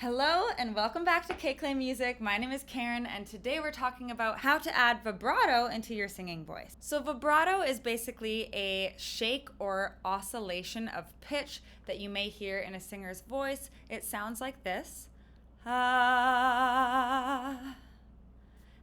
Hello and welcome back to KClay Music. My name is Karen and today we're talking about how to add vibrato into your singing voice. So vibrato is basically a shake or oscillation of pitch that you may hear in a singer's voice. It sounds like this. Ah.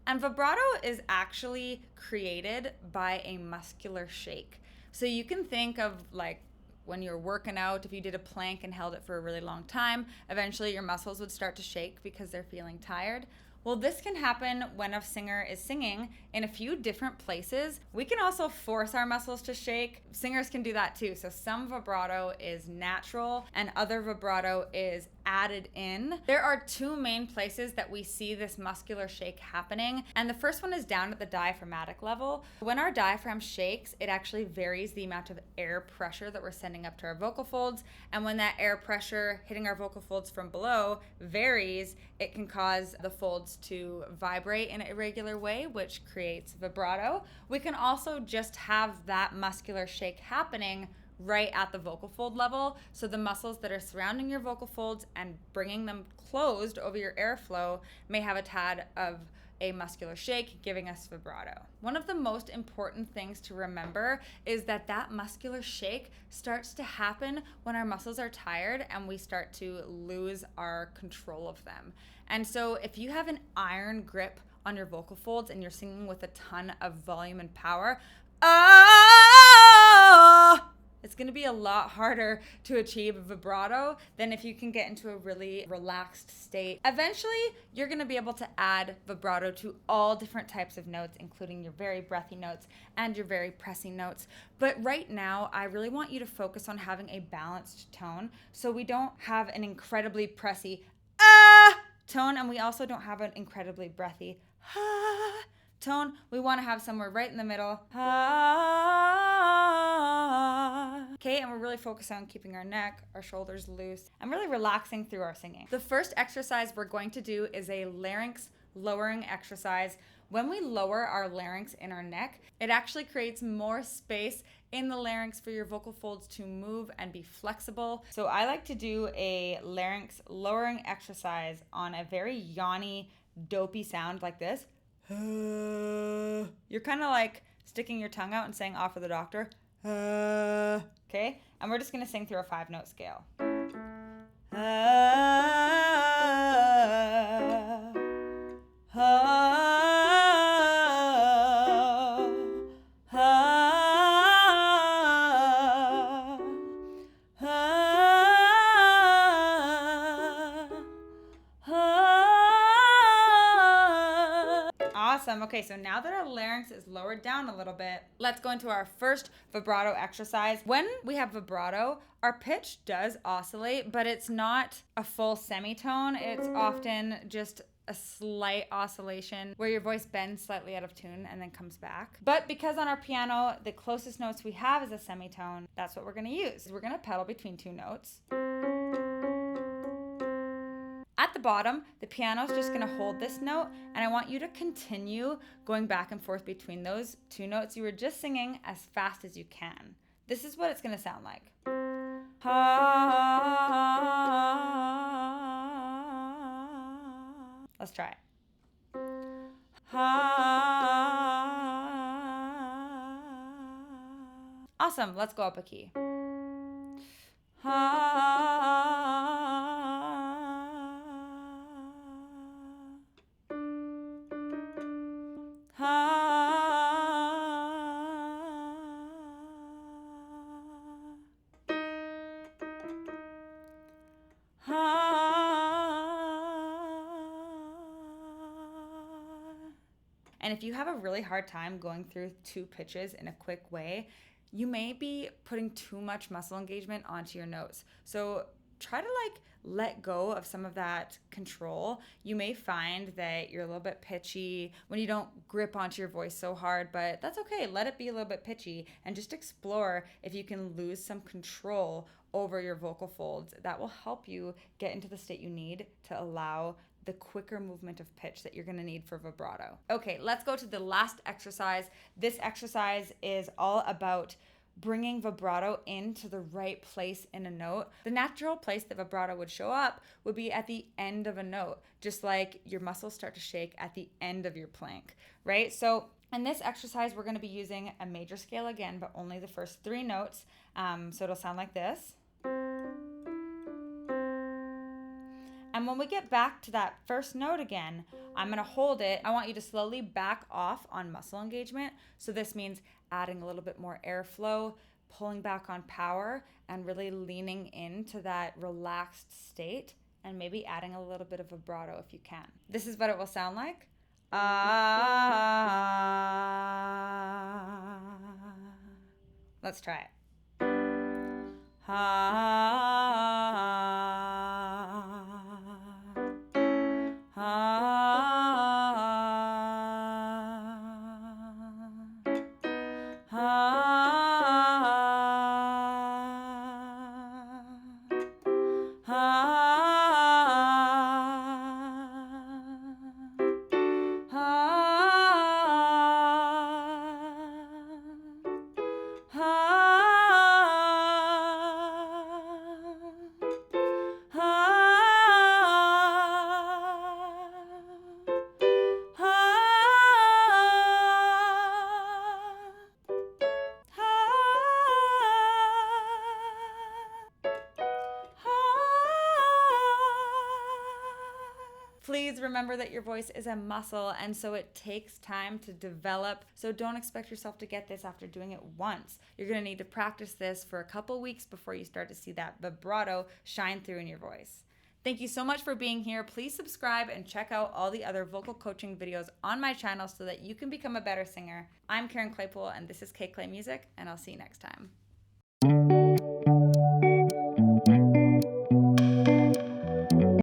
And vibrato is actually created by a muscular shake. So you can think of like when you're working out, if you did a plank and held it for a really long time, eventually your muscles would start to shake because they're feeling tired. Well, this can happen when a singer is singing in a few different places. We can also force our muscles to shake. Singers can do that too. So some vibrato is natural and other vibrato is added in. There are two main places that we see this muscular shake happening. And the first one is down at the diaphragmatic level. When our diaphragm shakes, it actually varies the amount of air pressure that we're sending up to our vocal folds. And when that air pressure hitting our vocal folds from below varies, it can cause the folds to vibrate in an irregular way, which creates vibrato. We can also just have that muscular shake happening right at the vocal fold level. So the muscles that are surrounding your vocal folds and bringing them closed over your airflow may have a tad of a muscular shake, giving us vibrato. One of the most important things to remember is that that muscular shake starts to happen when our muscles are tired and we start to lose our control of them. And so if you have an iron grip on your vocal folds and you're singing with a ton of volume and power, it's going to be a lot harder to achieve vibrato than if you can get into a really relaxed state. Eventually, you're going to be able to add vibrato to all different types of notes, including your very breathy notes and your very pressing notes. But right now, I really want you to focus on having a balanced tone so we don't have an incredibly pressy tone, and we also don't have an incredibly breathy tone. We want to have somewhere right in the middle. Okay, and we're really focused on keeping our neck, our shoulders loose, and really relaxing through our singing. The first exercise we're going to do is a larynx lowering exercise. When we lower our larynx in our neck, it actually creates more space in the larynx for your vocal folds to move and be flexible. So I like to do a larynx lowering exercise on a very yawny, dopey sound like this. You're kind of like sticking your tongue out and saying off for the doctor. Okay, and we're just gonna sing through a 5-note scale. Awesome. Okay, so now that our larynx is lowered down a little bit, let's go into our first vibrato exercise. When we have vibrato, our pitch does oscillate, but it's not a full semitone. It's often just a slight oscillation where your voice bends slightly out of tune and then comes back. But because on our piano, the closest notes we have is a semitone, that's what we're gonna use. We're gonna pedal between two notes. At the bottom, the piano's just gonna hold this note, and I want you to continue going back and forth between those two notes you were just singing as fast as you can. This is what it's gonna sound like. Let's try it. Awesome, let's go up a key. And if you have a really hard time going through two pitches in a quick way, you may be putting too much muscle engagement onto your notes. So try to let go of some of that control. You may find that you're a little bit pitchy when you don't grip onto your voice so hard, but that's okay. Let it be a little bit pitchy and just explore if you can lose some control over your vocal folds. That will help you get into the state you need to allow the quicker movement of pitch that you're gonna need for vibrato. Okay, let's go to the last exercise. This exercise is all about bringing vibrato into the right place in a note. The natural place that vibrato would show up would be at the end of a note, just like your muscles start to shake at the end of your plank, right? So in this exercise, we're going to be using a major scale again, but only the first 3 notes. So it'll sound like this. And when we get back to that first note again, I'm going to hold it. I want you to slowly back off on muscle engagement. So this means adding a little bit more airflow, pulling back on power, and really leaning into that relaxed state, and maybe adding a little bit of vibrato if you can. This is what it will sound like. Ah. Let's try it. Please remember that your voice is a muscle, and so it takes time to develop. So don't expect yourself to get this after doing it once. You're going to need to practice this for a couple weeks before you start to see that vibrato shine through in your voice. Thank you so much for being here. Please subscribe and check out all the other vocal coaching videos on my channel so that you can become a better singer. I'm Karen Claypool, and this is KClay Music, and I'll see you next time.